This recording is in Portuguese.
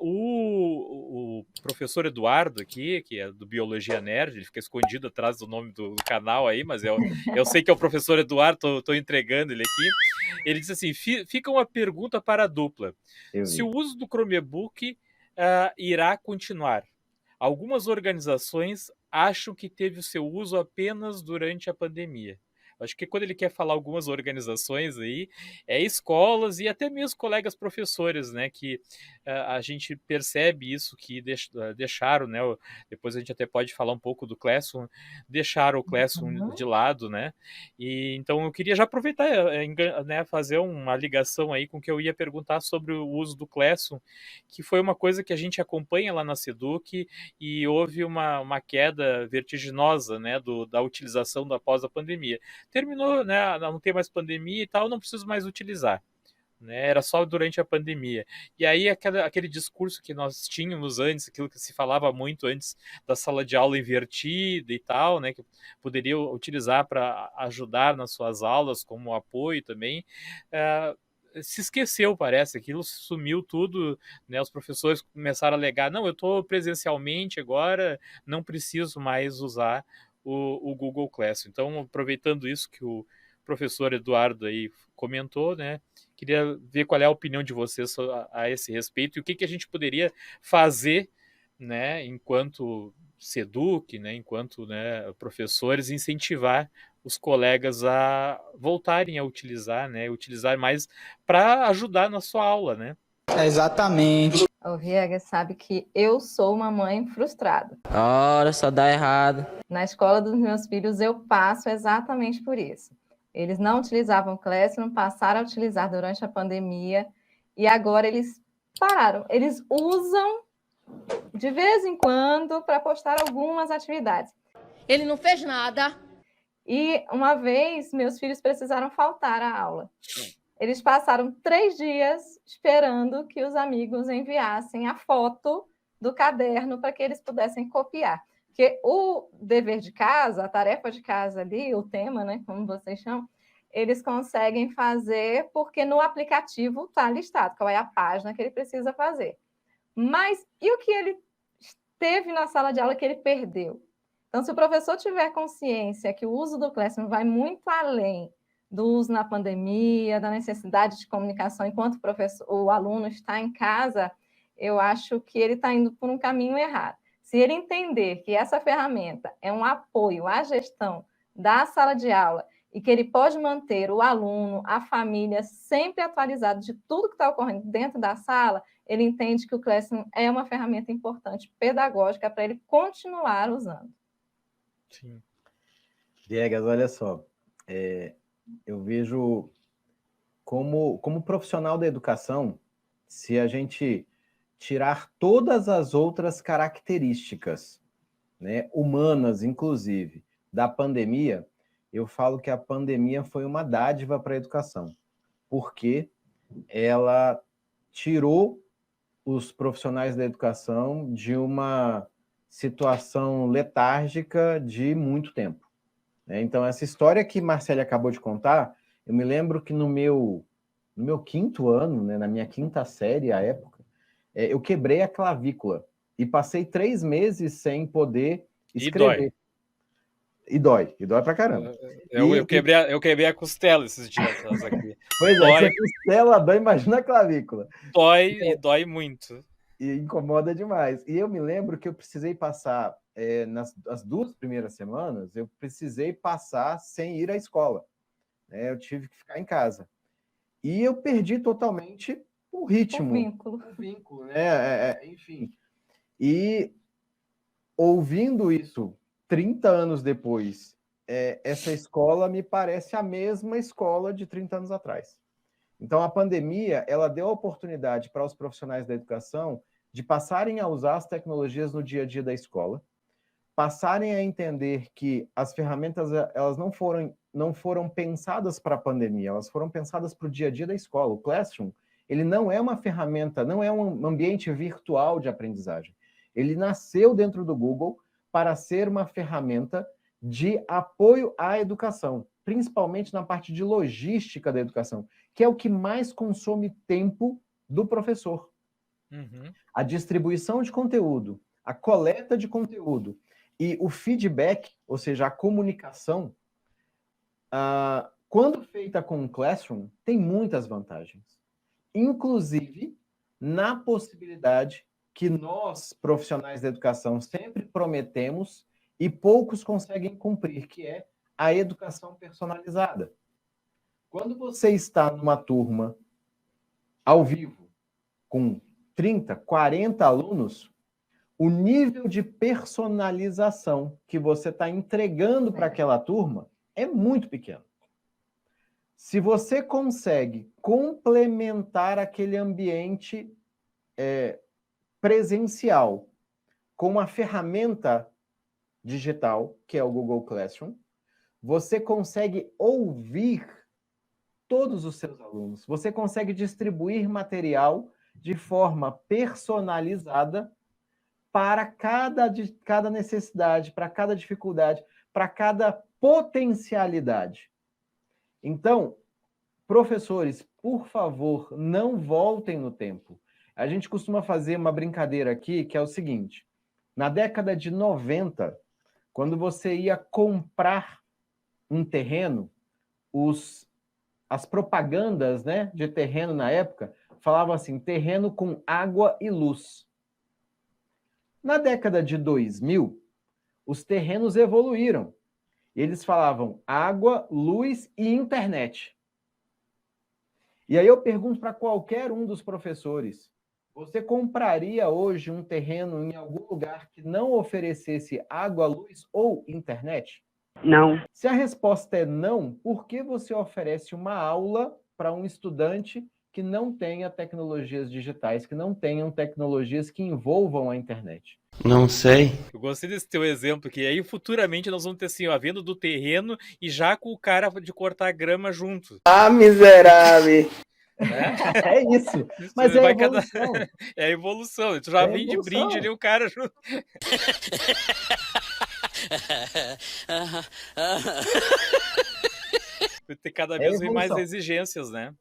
O professor Eduardo aqui, que é do Biologia Nerd, ele fica escondido atrás do nome do canal aí, mas eu sei que é o professor Eduardo, tô entregando ele aqui. Ele diz assim: fica uma pergunta para a dupla. Eu Se o vi. uso do Chromebook irá continuar. Algumas organizações acham que teve o seu uso apenas durante a pandemia. Acho que quando ele quer falar algumas organizações aí, escolas e até mesmo colegas professores, né, que a gente percebe isso, que deixaram, né, depois a gente até pode falar um pouco do Classroom, deixaram o Classroom de lado, né, e então eu queria já aproveitar, né, fazer uma ligação aí com o que eu ia perguntar sobre o uso do Classroom, que foi uma coisa que a gente acompanha lá na Seduc, e houve uma queda vertiginosa, né, da utilização após a pandemia. Terminou, né, não tem mais pandemia e tal, não preciso mais utilizar. Né, era só durante a pandemia. E aí aquele discurso que nós tínhamos antes, aquilo que se falava muito antes da sala de aula invertida e tal, né, que poderia utilizar para ajudar nas suas aulas como apoio também, se esqueceu, parece, aquilo sumiu tudo, né, os professores começaram a alegar, não, eu estou presencialmente agora, não preciso mais usar o Google Classroom. Então, aproveitando isso que o professor Eduardo aí comentou, né, queria ver qual é a opinião de vocês a esse respeito e o que a gente poderia fazer, né, enquanto Seduc, né, enquanto, né, professores, incentivar os colegas a voltarem a utilizar, né, utilizar mais para ajudar na sua aula, né? Exatamente. O Viegas sabe que eu sou uma mãe frustrada. Ora, só dá errado. Na escola dos meus filhos eu passo exatamente por isso. Eles não utilizavam o Classroom, passaram a utilizar durante a pandemia e agora eles pararam. Eles usam de vez em quando para postar algumas atividades. Ele não fez nada. E uma vez meus filhos precisaram faltar à aula. Eles passaram 3 dias esperando que os amigos enviassem a foto do caderno para que eles pudessem copiar. Porque o dever de casa, a tarefa de casa ali, o tema, né, como vocês chamam, eles conseguem fazer porque no aplicativo está listado qual é a página que ele precisa fazer. Mas e o que ele teve na sala de aula que ele perdeu? Então, se o professor tiver consciência que o uso do Classroom vai muito além do uso na pandemia, da necessidade de comunicação enquanto o aluno está em casa, eu acho que ele está indo por um caminho errado. Se ele entender que essa ferramenta é um apoio à gestão da sala de aula e que ele pode manter o aluno, a família sempre atualizado de tudo que está ocorrendo dentro da sala, ele entende que o Classroom é uma ferramenta importante pedagógica para ele continuar usando. Sim. Diegas, olha só, eu vejo como profissional da educação, se a gente tirar todas as outras características, né, humanas, inclusive, da pandemia, eu falo que a pandemia foi uma dádiva para a educação, porque ela tirou os profissionais da educação de uma situação letárgica de muito tempo. Então, essa história que Marcele acabou de contar, eu me lembro que no meu 5º ano, né, na minha 5ª série, à época, eu quebrei a clavícula e passei 3 meses sem poder escrever. E dói pra caramba. Eu quebrei a costela esses dias aqui. Pois dói, é, se a costela dói, imagina a clavícula. E dói muito. E incomoda demais. E eu me lembro que eu precisei passar, nas 2 primeiras semanas, eu precisei passar sem ir à escola. Né? Eu tive que ficar em casa. E eu perdi totalmente o ritmo. O vínculo, né? Enfim. E ouvindo isso 30 anos depois, essa escola me parece a mesma escola de 30 anos atrás. Então, a pandemia, ela deu a oportunidade para os profissionais da educação de passarem a usar as tecnologias no dia a dia da escola, passarem a entender que as ferramentas, elas não foram pensadas para a pandemia, elas foram pensadas para o dia a dia da escola. O Classroom, ele não é uma ferramenta, não é um ambiente virtual de aprendizagem. Ele nasceu dentro do Google para ser uma ferramenta de apoio à educação, principalmente na parte de logística da educação, que é o que mais consome tempo do professor. Uhum. A distribuição de conteúdo, a coleta de conteúdo e o feedback, ou seja, a comunicação, quando feita com o Classroom, tem muitas vantagens. Inclusive, na possibilidade que nós, profissionais da educação, sempre prometemos e poucos conseguem cumprir, que é a educação personalizada. Quando você está numa turma ao vivo, com 30, 40 alunos, o nível de personalização que você está entregando para aquela turma é muito pequeno. Se você consegue complementar aquele ambiente presencial com uma ferramenta digital, que é o Google Classroom, você consegue ouvir todos os seus alunos. Você consegue distribuir material de forma personalizada para cada necessidade, para cada dificuldade, para cada potencialidade. Então, professores, por favor, não voltem no tempo. A gente costuma fazer uma brincadeira aqui, que é o seguinte: na década de 90, quando você ia comprar um terreno, as propagandas, né, de terreno na época falavam assim: terreno com água e luz. Na década de 2000, os terrenos evoluíram. Eles falavam água, luz e internet. E aí eu pergunto para qualquer um dos professores: você compraria hoje um terreno em algum lugar que não oferecesse água, luz ou internet? Não. Se a resposta é não, por que você oferece uma aula para um estudante que não tenha tecnologias digitais, que não tenham tecnologias que envolvam a internet? Não sei. Eu gostei desse teu exemplo, que aí futuramente nós vamos ter assim, a venda do terreno e já com o cara de cortar grama junto. Ah, miserável! Né? É isso, mas é a evolução. É a evolução. Tu já vem de brinde ali o cara junto. Vai ter cada vez mais exigências, né?